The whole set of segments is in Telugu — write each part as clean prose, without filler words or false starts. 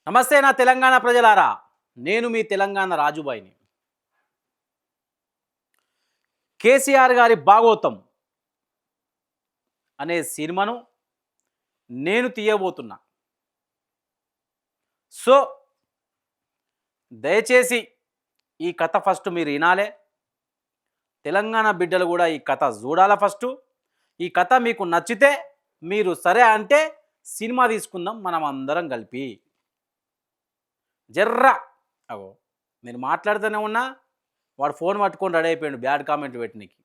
నమస్తే నా తెలంగాణ ప్రజలారా, నేను మీ తెలంగాణ రాజుబాయిని. కేసీఆర్ గారి భాగోతం అనే సినిమాను నేను తీయబోతున్నా. సో దయచేసి ఈ కథ ఫస్ట్ మీరు వినాలే. తెలంగాణ బిడ్డలు కూడా ఈ కథ చూడాల. ఫస్ట్ ఈ కథ మీకు నచ్చితే మీరు సరే అంటే సినిమా తీసుకుందాం మనం అందరం కలిపి. జర్రా అగో నేను మాట్లాడుతూనే ఉన్నా, వాడు ఫోన్ పట్టుకొని రెడీ అయిపోయాడు బ్యాడ్ కామెంట్ పెట్టినకి.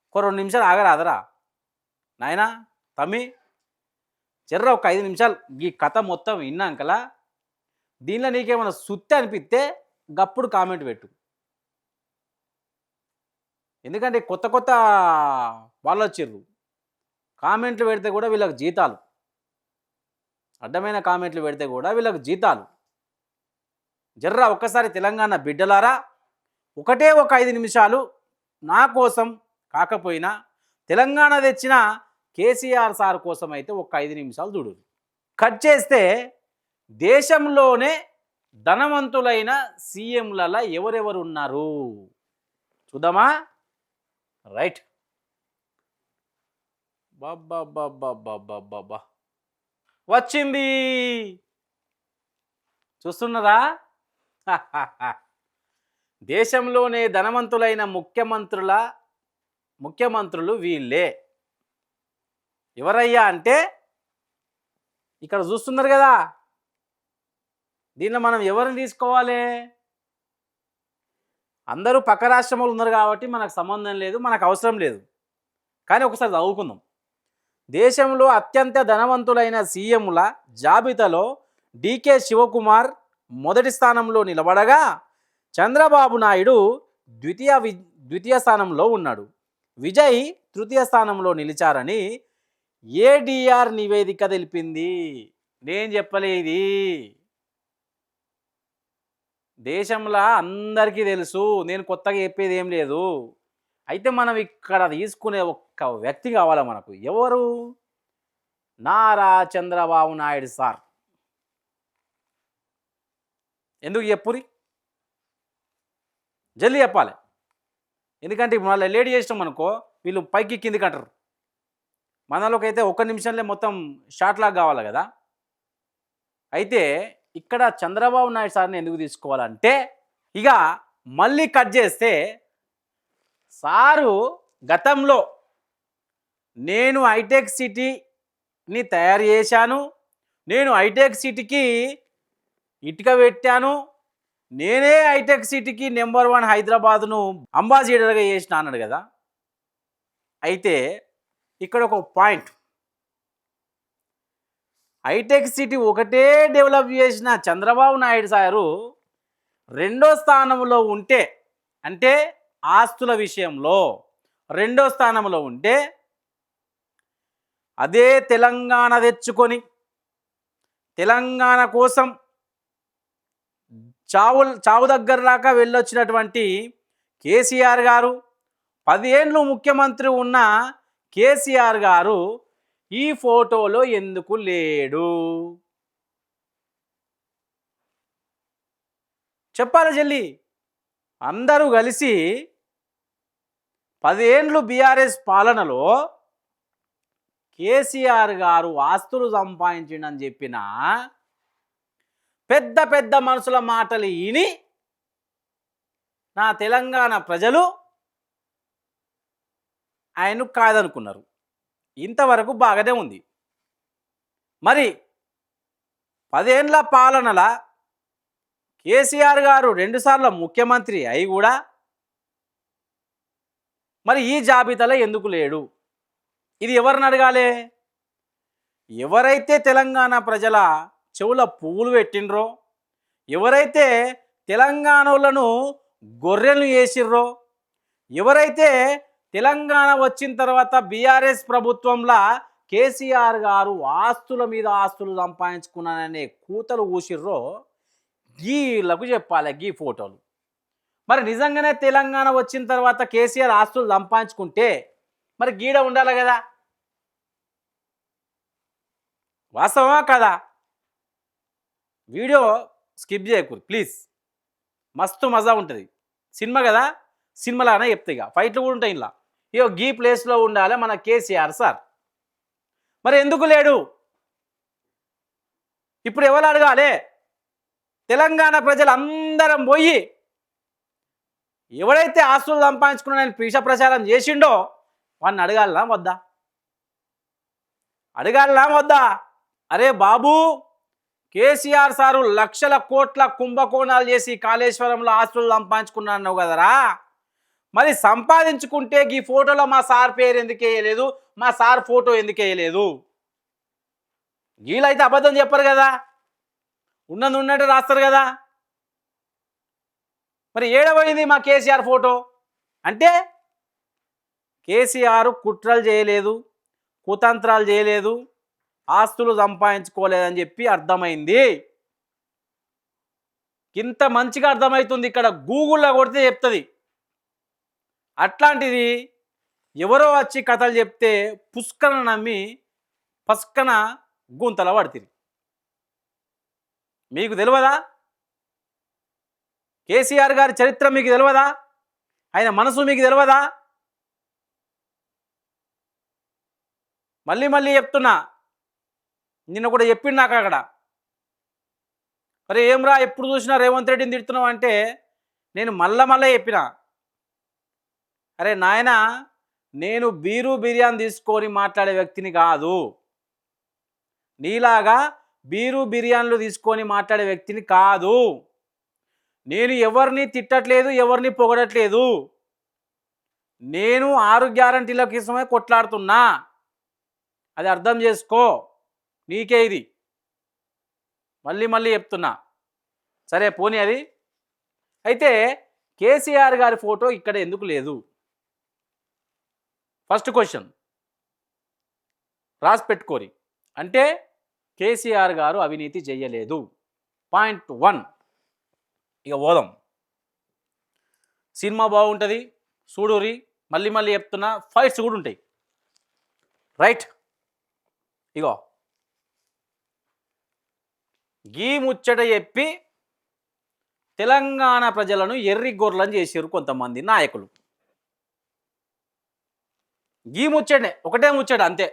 ఒక 2 నిమిషాలు ఆగరాదరా నాయనా తమ్మి, జర్రా ఒక 5 నిమిషాలు ఈ కథ మొత్తం విన్నాకలా దీనిలో నీకేమైనా సుత్తి అనిపిస్తే గప్పుడు కామెంట్ పెట్టు. ఎందుకంటే కొత్త కొత్త వాళ్ళు వచ్చిర్రు, కామెంట్లు పెడితే కూడా వీళ్ళకి జీతాలు, అడ్డమైన కామెంట్లు పెడితే కూడా వీళ్ళకి జీతాలు. జర్రా ఒక్కసారి తెలంగాణ బిడ్డలారా ఒకటే ఒక 5 నిమిషాలు నా కోసం కాకపోయినా తెలంగాణ తెచ్చిన కేసీఆర్ సార్ కోసం అయితే ఒక 5 నిమిషాలు చూడు. కట్ చేస్తే దేశంలోనే ధనవంతులైన సీఎంలలో ఎవరెవరు ఉన్నారు చూద్దామా? రైట్. బాబా వచ్చింది, చూస్తున్నారా? దేశంలోనే ధనవంతులైన ముఖ్యమంత్రులు వీళ్ళే. ఎవరయ్యా అంటే ఇక్కడ చూస్తున్నారు కదా, దీనిలో మనం ఎవరిని తీసుకోవాలి? అందరూ పక్క రాష్ట్రంలో ఉన్నారు కాబట్టి మనకు సంబంధం లేదు, మనకు అవసరం లేదు. కానీ ఒకసారి చదువుకుందాం. దేశంలో అత్యంత ధనవంతులైన సీఎంల జాబితాలో డీకే శివకుమార్ మొదటి స్థానంలో నిలబడగా చంద్రబాబు నాయుడు ద్వితీయ స్థానంలో ఉన్నాడు. విజయ్ తృతీయ స్థానంలో నిలిచారని ఏడీఆర్ నివేదిక తెలిపింది. నేను చెప్పలేదు, దేశంలో అందరికీ తెలుసు, నేను కొత్తగా చెప్పేది ఏం లేదు. అయితే మనం ఇక్కడ తీసుకునే ఒక్క వ్యక్తి కావాలా మనకు. ఎవరు? నారా చంద్రబాబు నాయుడు సార్. ఎందుకు చెప్పురి, జల్దీ చెప్పాలి. ఎందుకంటే ఇప్పుడు మళ్ళీ లేడీ చేసినాం అనుకో వీళ్ళు పైకి కిందికి అంటారు. మనలోకి అయితే 1 నిమిషంలో మొత్తం షార్ట్ లాగా కావాలి కదా. అయితే ఇక్కడ చంద్రబాబు నాయుడు సార్ని ఎందుకు తీసుకోవాలంటే, ఇక మళ్ళీ కట్ చేస్తే సారు గతంలో నేను హైటెక్ సిటీని తయారు చేశాను, నేను హైటెక్ సిటీకి ఇటుక పెట్టాను, నేనే హైటెక్ సిటీకి నెంబర్ 1 హైదరాబాద్ను అంబాసిడర్గా చేసిన అన్నాడు కదా. అయితే ఇక్కడ ఒక పాయింట్, హైటెక్ సిటీ ఒకటే డెవలప్ చేసిన చంద్రబాబు నాయుడు సారు 2వ స్థానంలో ఉంటే, అంటే ఆస్తుల విషయంలో 2వ స్థానంలో ఉంటే, అదే తెలంగాణ తెచ్చుకొని తెలంగాణ కోసం చావు దగ్గర దాకా వెళ్ళొచ్చినటువంటి కేసీఆర్ గారు, 10 ఏళ్ళు ముఖ్యమంత్రి ఉన్న కేసీఆర్ గారు ఈ ఫోటోలో ఎందుకు లేడు? చెప్పాలి జల్లి. అందరూ కలిసి 10 ఏళ్ళు బీఆర్ఎస్ పాలనలో కేసీఆర్ గారు ఆస్తులు సంపాదించిండని చెప్పిన పెద్ద పెద్ద మనుషుల మాటలు విని నా తెలంగాణ ప్రజలు ఆయన్ను కాదనుకున్నారు. ఇంతవరకు బాగానే ఉంది. మరి 10 ఏళ్ళ పాలనల కేసీఆర్ గారు 2 సార్లు ముఖ్యమంత్రి అయి కూడా మరి ఈ జాబితాలో ఎందుకు లేడు? ఇది ఎవరిని అడగాలి? ఎవరైతే తెలంగాణ ప్రజల చెవుల పువ్వులు పెట్టినరో, ఎవరైతే తెలంగాణలను గొర్రెలు వేసిర్రో, ఎవరైతే తెలంగాణ వచ్చిన తర్వాత బీఆర్ఎస్ ప్రభుత్వంలో కేసీఆర్ గారు ఆస్తుల మీద ఆస్తులు సంపాదించుకున్నాననే కూతలు ఊసిర్రో గీలకు చెప్పాలి గీ ఫోటోలు. మరి నిజంగానే తెలంగాణ వచ్చిన తర్వాత కేసీఆర్ ఆస్తులు సంపాదించుకుంటే మరి గీడ ఉండాలి కదా. వాస్తవమా కదా? వీడియో స్కిప్ చేయకూడదు ప్లీజ్. మస్తు మజా ఉంటుంది. సినిమా కదా, సినిమాలానే చెప్తా. ఇక ఫైట్లు కూడా ఉంటాయి ఇలా. ఇగో గీ ప్లేస్లో ఉండాలి మన కేసీఆర్ సార్. మరి ఎందుకు లేడు? ఇప్పుడు ఎవరు అడగాలి? తెలంగాణ ప్రజలందరం పోయి ఎవడైతే ఆస్తులు సంపాదించుకున్నాడని విష ప్రచారం చేసిండో వాడిని అడగాలనా వద్దా? అడగాలనా వద్దా? అరే బాబు, కేసీఆర్ సారు లక్షల కోట్ల కుంభకోణాలు చేసి కాళేశ్వరంలో ఆస్తులు సంపాదించుకున్నాను కదరా. మరి సంపాదించుకుంటే ఈ ఫోటోలో మా సార్ పేరు ఎందుకు వేయలేదు, మా సార్ ఫోటో ఎందుకు వేయలేదు? వీళ్ళైతే అబద్ధం చెప్పరు కదా, ఉన్నది ఉన్నట్టు రాస్తారు కదా. మరి ఏడవైంది మా కేసీఆర్ ఫోటో అంటే? కేసీఆర్ కుట్రలు చేయలేదు, కుతంత్రాలు చేయలేదు, ఆస్తులు సంపాదించుకోలేదని చెప్పి అర్థమైంది. ఇంత మంచిగా అర్థమవుతుంది, ఇక్కడ గూగుల్లో కొడితే చెప్తుంది. అట్లాంటిది ఎవరో వచ్చి కథలు చెప్తే పుష్కన నమ్మి పస్కన గుంతల పడుతుంది. మీకు తెలియదా? కేసీఆర్ గారి చరిత్ర మీకు తెలియదా? ఆయన మనసు మీకు తెలియదా? మళ్ళీ మళ్ళీ చెప్తున్నా, నిన్న కూడా చెప్పిండు నాకు అక్కడ. అరే ఏమ్రా ఎప్పుడు చూసినా రేవంత్ రెడ్డిని తిడుతున్నావు అంటే నేను మళ్ళా చెప్పిన, అరే నాయన, నేను బీరు బిర్యానీ తీసుకొని మాట్లాడే వ్యక్తిని కాదు, నీలాగా బీరు బిర్యానీలు తీసుకొని మాట్లాడే వ్యక్తిని కాదు. నేను ఎవరిని తిట్టట్లేదు, ఎవరిని పొగడట్లేదు. నేను 6 గ్యారంటీల కోసమే కొట్లాడుతున్నా. అది అర్థం చేసుకో, నీకే ఇది. మళ్ళీ చెప్తున్నా. సరే పోనీ అది. అయితే కేసీఆర్ గారి ఫోటో ఇక్కడ ఎందుకు లేదు? ఫస్ట్ క్వశ్చన్ రాసి పెట్టుకోరి. అంటే కేసీఆర్ గారు అవినీతి చేయలేదు. పాయింట్ 1. ఇక పోదాం. సినిమా బాగుంటుంది చూడురి. మళ్ళీ చెప్తున్నా, ఫైట్స్ కూడా ఉంటాయి. రైట్. ఇగో గీ ముచ్చట చెప్పి తెలంగాణ ప్రజలను ఎర్రి గొర్రెలను చేసారు కొంతమంది నాయకులు. గీ ముచ్చటే, ఒకటే ముచ్చట అంతే,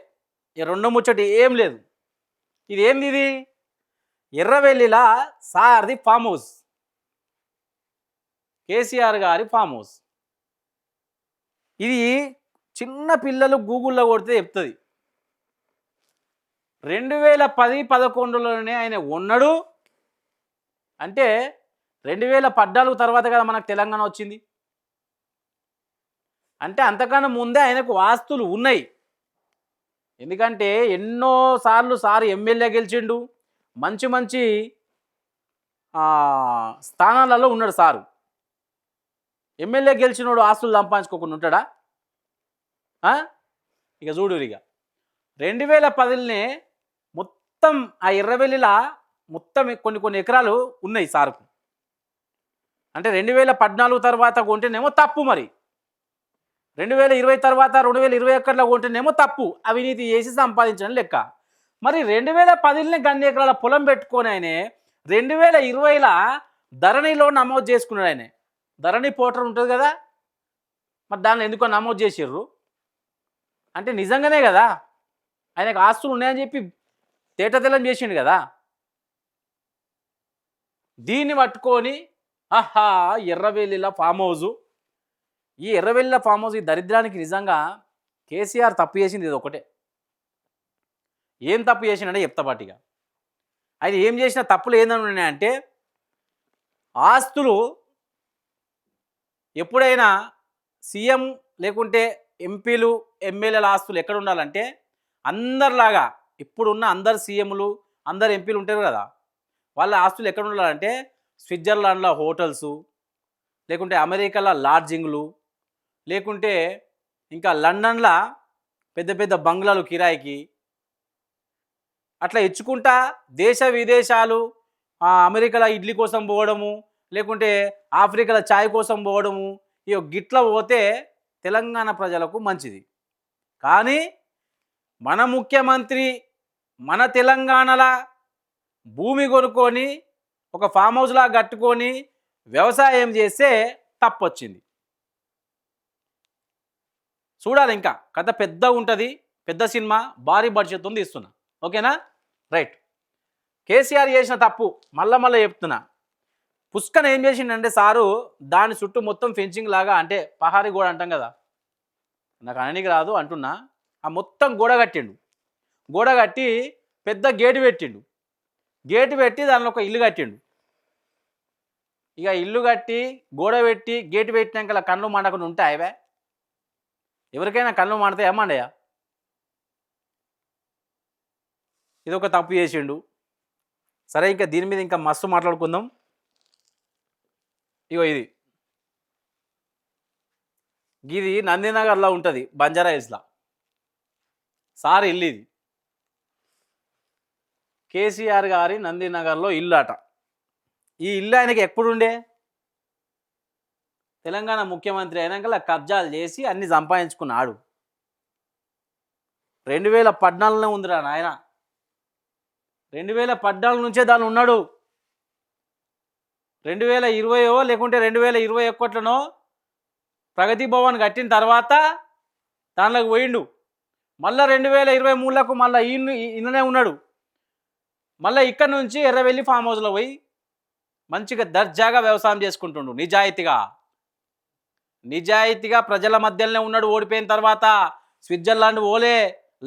రెండో ముచ్చట ఏం లేదు. ఇది ఏంది? ఇది ఎర్రవెల్లిలా సార్ది ఫామ్ హౌస్, కేసీఆర్ గారి ఫామ్ హౌస్. ఇది చిన్న పిల్లలు గూగుల్లో కొడితే చెప్తుంది. 2010-11లోనే ఆయన ఉన్నాడు అంటే 2014 తర్వాత కదా మనకు తెలంగాణ వచ్చింది. అంటే అంతకన్నా ముందే ఆయనకు ఆస్తులు ఉన్నాయి. ఎందుకంటే ఎన్నోసార్లు సార్ ఎమ్మెల్యే గెలిచిండు, మంచి స్థానాలలో ఉన్నాడు సారు. ఎమ్మెల్యే గెలిచినోడు ఆస్తులు సంపాదించుకోకుండా ఉంటాడా? ఇక చూడు, ఇక 2010లోనే మొత్తం ఆ ఎర్రవెల్లిలా మొత్తం కొన్ని ఎకరాలు ఉన్నాయి సార్కు. అంటే 2014 తర్వాత కొంటేనేమో తప్పు, మరి 2020 తర్వాత 2021లో కొంటేనేమో తప్పు, అవినీతి చేసి సంపాదించడం లెక్క. మరి 2010లోనే గన్ని ఎకరాల పొలం పెట్టుకొని ఆయన 2020లో ధరణిలో నమోదు చేసుకున్నాడు. ఆయన ధరణి పోర్టల్ ఉంటుంది కదా, మరి దాన్ని ఎందుకో నమోదు చేసిర్రు అంటే నిజంగానే కదా ఆయనకు ఆస్తులు ఉన్నాయని చెప్పి తేటతెల్లం చేసిండు కదా. దీన్ని పట్టుకొని ఆహా ఎర్రవెల్లిల ఫామ్ హౌజు, ఈ ఎర్రవెల్లిల ఫామ్ హౌస్, ఈ దరిద్రానికి నిజంగా కేసీఆర్ తప్పు చేసింది ఇది ఒకటే. ఏం తప్పు చేసిండే చెప్తా పాటిగా. ఆయన ఏం చేసిన తప్పులు ఏందని అంటే, ఆస్తులు ఎప్పుడైనా సీఎం లేకుంటే ఎంపీలు ఎమ్మెల్యేల ఆస్తులు ఎక్కడ ఉండాలంటే అందరిలాగా ఇప్పుడున్న అందరు సీఎంలు అందరు ఎంపీలు ఉంటారు కదా, వాళ్ళ ఆస్తులు ఎక్కడ ఉండాలంటే స్విట్జర్లాండ్లో హోటల్సు, లేకుంటే అమెరికాలో లాడ్జింగ్లు, లేకుంటే ఇంకా లండన్లో పెద్ద బంగ్లాలు కిరాయికి అట్లా ఇచ్చుకుంటా దేశ విదేశాలు, అమెరికాలో ఇడ్లీ కోసం పోవడము, లేకుంటే ఆఫ్రికాలో ఛాయ్ కోసం పోవడము, ఇక గిట్ల పోతే తెలంగాణ ప్రజలకు మంచిది. కానీ మన ముఖ్యమంత్రి మన తెలంగాణలో భూమి కొనుక్కొని ఒక ఫామ్ హౌస్లా కట్టుకొని వ్యవసాయం చేస్తే తప్పొచ్చింది. చూడాలి, ఇంకా కథ పెద్దగా ఉంటుంది, పెద్ద సినిమా, భారీ బడ్జెట్ ఉంది, ఇస్తున్నా. ఓకేనా? రైట్. కేసీఆర్ చేసిన తప్పు మళ్ళా చెప్తున్నా. పుష్కన్ ఏం చేసిండంటే సారు, దాని చుట్టూ మొత్తం ఫెన్సింగ్ లాగా, అంటే పహారీ గోడ అంటాం కదా, నాకు అననికి రాదు అంటున్నా, ఆ మొత్తం గోడ కట్టిండు. గోడ కట్టి పెద్ద గేటు పెట్టిండు. గేటు పెట్టి దానిలో ఒక ఇల్లు కట్టిండు. ఇక ఇల్లు కట్టి గోడ పెట్టి గేటు పెట్టినాక కళ్ళు మండకుండా ఉంటాయి అవే? ఎవరికైనా కళ్ళు మండితే ఏమండయా? ఇది ఒక తప్పు చేసిండు. సరే, ఇంకా దీని మీద ఇంకా మస్తు మాట్లాడుకుందాం. ఇగో ఇది నందినగర్లో ఉంటుంది, బంజారా హిల్స్లో సార్ ఇల్లు. ఇది కేసీఆర్ గారి నందినగర్లో ఇల్లు అట. ఈ ఇల్లు ఆయనకి ఎప్పుడుండే? తెలంగాణ ముఖ్యమంత్రి అయినాక కబ్జాలు చేసి అన్ని సంపాదించుకున్నాడు. 2014లో ఉందిరా నాయన. 2014 నుంచే దాన్ని ఉన్నాడు. 2020 లేకుంటే 2021లోనో ప్రగతి భవన్ కట్టిన తర్వాత దానిలోకి పోయిండు. మళ్ళీ 2023లకు మళ్ళీ ఈయననే ఉన్నాడు. మళ్ళీ ఇక్కడ నుంచి ఎర్రవెల్లి ఫామ్ హౌస్లో పోయి మంచిగా దర్జాగా వ్యవసాయం చేసుకుంటుండు. నిజాయితీగా ప్రజల మధ్యలోనే ఉన్నాడు. ఓడిపోయిన తర్వాత స్విట్జర్లాండ్ ఓలే,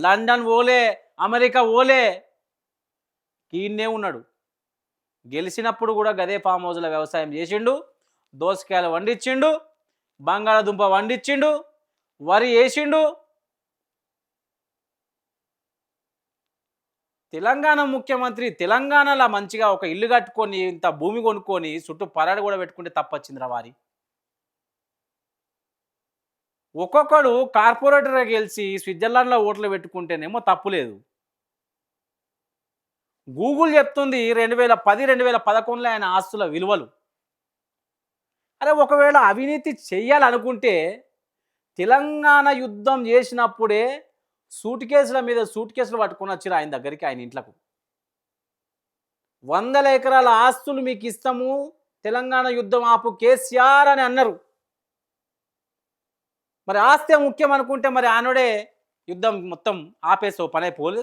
లండన్ ఓలే, అమెరికా ఓలే, ఈయన్నే ఉన్నాడు. గెలిచినప్పుడు కూడా గదే ఫామ్ హౌస్లో వ్యవసాయం చేసిండు. దోసకాయలు వండించిండు, బంగాళాదుంప వండించిండు, వరి వేసిండు. తెలంగాణ ముఖ్యమంత్రి తెలంగాణలో మంచిగా ఒక ఇల్లు కట్టుకొని ఇంత భూమి కొనుక్కొని చుట్టూ పరాడు కూడా పెట్టుకుంటే తప్పొచ్చిందిరా వారి. ఒక్కొక్కడు కార్పొరేటర్గా గెలిచి స్విట్జర్లాండ్లో ఓట్లు పెట్టుకుంటేనేమో తప్పులేదు. గూగుల్ చెప్తుంది 2010, 2011లో ఆయన ఆస్తుల విలువలు. అరే, ఒకవేళ అవినీతి చెయ్యాలనుకుంటే తెలంగాణ యుద్ధం చేసినప్పుడే సూట్ కేసుల మీద సూట్ కేసులు పట్టుకొని వచ్చారు ఆయన దగ్గరికి, ఆయన ఇంట్లకు. 100 ఎకరాల ఆస్తులు మీకు ఇస్తాము, తెలంగాణ యుద్ధం ఆపు కేసీఆర్ అని అన్నారు. మరి ఆస్తే ముఖ్యం అనుకుంటే మరి ఆనోడే యుద్ధం మొత్తం ఆపేసో పనే పోలు.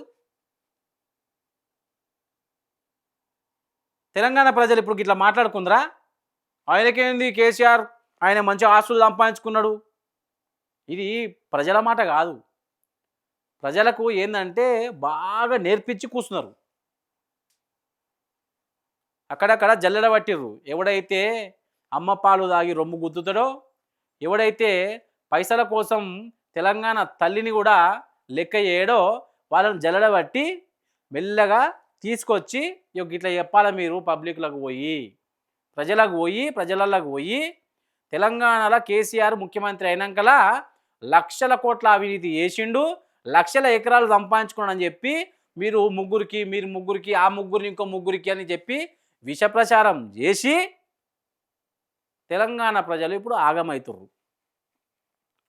తెలంగాణ ప్రజలు ఇప్పుడు ఇట్లా మాట్లాడుకుందరా? ఆయనకేంది కేసీఆర్, ఆయన మంచి ఆస్తులు సంపాదించుకున్నాడు. ఇది ప్రజల మాట కాదు. ప్రజలకు ఏంటంటే బాగా నేర్పించి కూర్చున్నారు. అక్కడక్కడ జల్లెడ పట్టిర్రు. ఎవడైతే అమ్మ పాలు తాగి రొమ్ము గుద్దుతాడో, ఎవడైతే పైసల కోసం తెలంగాణ తల్లిని కూడా లెక్క చేయడో, వాళ్ళని జల్లెడ పట్టి మెల్లగా తీసుకొచ్చి ఇట్లా చెప్పాలి మీరు పబ్లిక్లకు పోయి, ప్రజలకు పోయి తెలంగాణలో కేసీఆర్ ముఖ్యమంత్రి అయినాకలా లక్షల కోట్ల అవినీతి చేసిండు, లక్షల ఎకరాలు సంపాదించుకున్నాడు అని చెప్పి మీరు ముగ్గురికి ఆ ముగ్గురిని ఇంకో ముగ్గురికి అని చెప్పి విషప్రచారం చేసి తెలంగాణ ప్రజలు ఇప్పుడు ఆగమవుతుర్రు.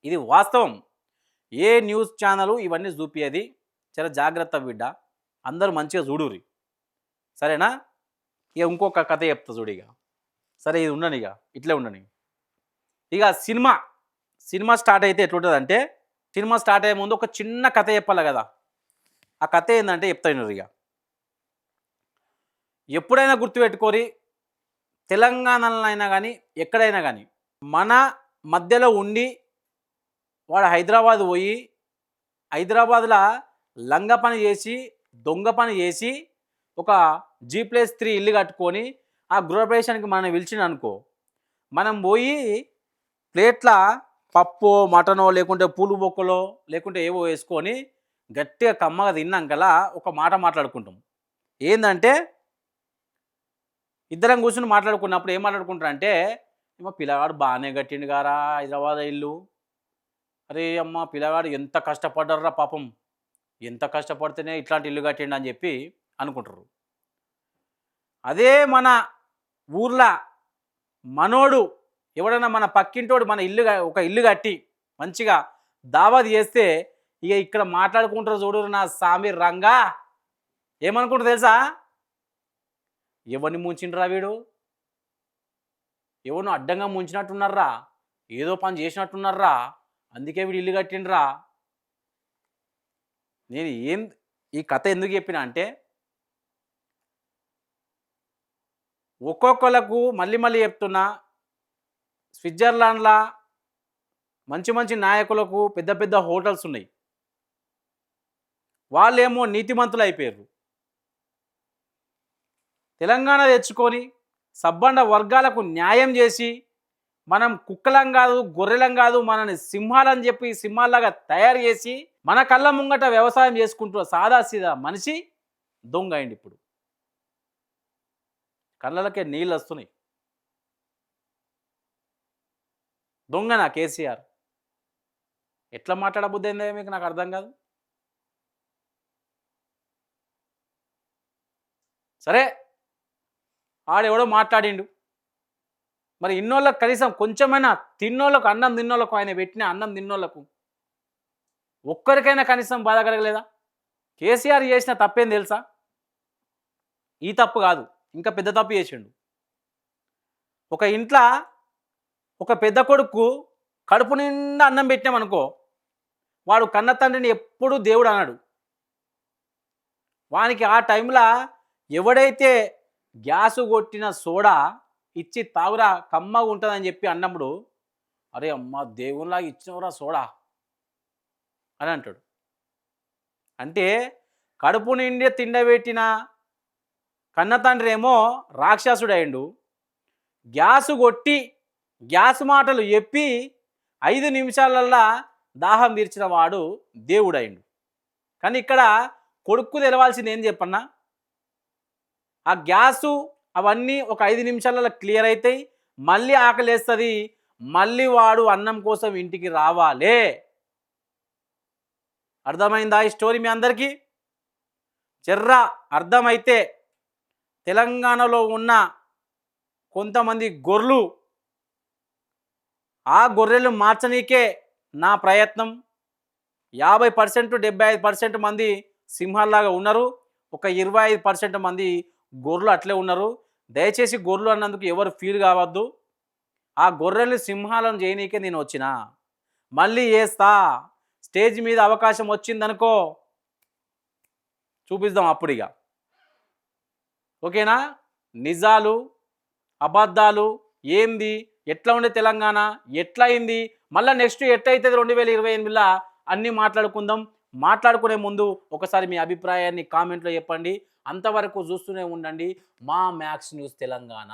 ఇది వాస్తవం. ఏ న్యూస్ ఛానల్ ఇవన్నీ చూపియది. చాలా జాగ్రత్త బిడ్డ, అందరూ మంచిగా చూడుర్రి, సరేనా? ఇక ఇంకొక కథ చెప్తా చూడు. ఇక సరే, ఇది ఉండని, ఇక ఇట్లే ఉండని. ఇక సినిమా స్టార్ట్ అయితే ఎట్లుంటుందంటే, సినిమా స్టార్ట్ అయ్యే ముందు ఒక చిన్న కథ చెప్పాలి కదా. ఆ కథ ఏంటంటే చెప్తాను. ఇక ఎప్పుడైనా గుర్తుపెట్టుకోరి, తెలంగాణలో అయినా కానీ ఎక్కడైనా కానీ మన మధ్యలో ఉండి వాడు హైదరాబాద్ పోయి హైదరాబాద్లో లంగ పని చేసి దొంగ పని చేసి ఒక G+3 ఇల్లు కట్టుకొని ఆ గృహప్రవేశానికి మనం పిలిచిన అనుకో, మనం పోయి ప్లేట్ల పప్పు మటనో లేకుంటే పూలు బొక్కలో లేకుంటే ఏవో వేసుకొని గట్టిగా కమ్మగా తిన్నాకలా ఒక మాట మాట్లాడుకుంటాం. ఏంటంటే ఇద్దరం కూర్చుని మాట్లాడుకున్నప్పుడు ఏం మాట్లాడుకుంటారంటే, ఏమో పిల్లగాడు బాగానే కట్టిండు గారా హైదరాబాద్ ఇల్లు, అరే అమ్మ పిల్లగాడు ఎంత కష్టపడ్డారా పాపం, ఎంత కష్టపడితేనే ఇట్లాంటి ఇల్లు కట్టిండు అని చెప్పి అనుకుంటారు. అదే మన ఊర్లో మనోడు ఎవడన్నా మన పక్కింటోడు మన ఒక ఇల్లు కట్టి మంచిగా దావత్ చేస్తే ఇక ఇక్కడ మాట్లాడుకుంటారు చూడు నా సామి రంగా, ఏమనుకుంటారు తెలుసా? ఎవరిని ముంచిండ్రా వీడు? ఎవరినో అడ్డంగా ముంచినట్టున్నారా? ఏదో పని చేసినట్టున్నారా? అందుకే వీడు ఇల్లు కట్టిండ్రా? నేను ఈ కథ ఎందుకు చెప్పినా అంటే, ఒక్కొక్కళ్ళకు మళ్ళీ మళ్ళీ చెప్తున్నా, స్విట్జర్లాండ్‌లా మంచి మంచి నాయకులకు పెద్ద పెద్ద హోటల్స్ ఉన్నాయి. వాళ్ళేమో నీతిమంతులు అయిపోయారు. తెలంగాణ తెచ్చుకొని సబ్బండ వర్గాలకు న్యాయం చేసి, మనం కుక్కలం కాదు, గొర్రెలం కాదు, మనని సింహాలని చెప్పి సింహాల్లాగా తయారు చేసి, మన కళ్ళ ముంగట వ్యవసాయం చేసుకుంటూ సాదాసీదా మనిషి దొంగ అయింది. ఇప్పుడు కళ్ళలకే నీళ్ళు వస్తున్నాయి. దొంగనా కేసీఆర్? ఎట్లా మాట్లాడబుద్ది అయిందో మీకు, నాకు అర్థం కాదు. సరే, ఆడెవడో మాట్లాడిండు. మరి ఇన్నోళ్ళకు కనీసం కొంచెమైనా తిన్నోళ్ళకు, అన్నం తిన్నోళ్ళకు, ఆయన పెట్టిన అన్నం తిన్నోళ్ళకు ఒక్కరికైనా కనీసం బాధ కలగలేదా? కేసీఆర్ చేసిన తప్పేం తెలుసా? ఈ తప్పు కాదు, ఇంకా పెద్ద తప్పు చేసిండు. ఒక ఇంట్లో ఒక పెద్ద కొడుకు కడుపు నిండా అన్నం పెట్టినామనుకో, వాడు కన్న తండ్రిని ఎప్పుడూ దేవుడు అన్నాడు. వానికి ఆ టైంలో ఎవడైతే గ్యాసు కొట్టిన సోడా ఇచ్చి తాగురా కమ్మగా ఉంటుందని చెప్పి అన్నప్పుడు, అరే అమ్మ దేవునిలాగా ఇచ్చినవరా సోడా అని అంటాడు. అంటే కడుపు నిండి తిండబెట్టిన కన్న తండ్రి ఏమో రాక్షసుడైండు, గ్యాసు కొట్టి గ్యాస్ మాటలు చెప్పి 5 నిమిషాలల్లా దాహం తీర్చిన వాడు దేవుడైండు. కానీ ఇక్కడ కొడుకు తెలవాల్సింది ఏం చెప్పన్నా, ఆ గ్యాసు అవన్నీ ఒక 5 నిమిషాలలో క్లియర్ అవుతాయి, మళ్ళీ ఆకలేస్తుంది, మళ్ళీ వాడు అన్నం కోసం ఇంటికి రావాలే. అర్థమైందా ఈ స్టోరీ మీ అందరికీ? జర్రా అర్థమైతే తెలంగాణలో ఉన్న కొంతమంది గొర్రెలు, ఆ గొర్రెలు మార్చనీకే నా ప్రయత్నం. 50% 75% మంది సింహాల్లాగా ఉన్నారు, ఒక 25% మంది గొర్రెలు అట్లే ఉన్నారు. దయచేసి గొర్రెలు అన్నందుకు ఎవరు ఫీల్ కావద్దు. ఆ గొర్రెలు సింహాలను చేయనీకే నేను వచ్చిన, మళ్ళీ వేస్తా. స్టేజ్ మీద అవకాశం వచ్చిందనుకో చూపిద్దాం అప్పుడు ఇక. ఓకేనా? నిజాలు అబద్ధాలు ఏంది, ఎట్లా ఉండే తెలంగాణ, ఎట్లా అయింది, మళ్ళీ నెక్స్ట్ ఎట్లయితుంది 2028లా అన్నీ మాట్లాడుకుందాం. మాట్లాడుకునే ముందు ఒకసారి మీ అభిప్రాయాన్ని కామెంట్లో చెప్పండి. అంతవరకు చూస్తూనే ఉండండి మా మ్యాక్స్ న్యూస్ తెలంగాణ.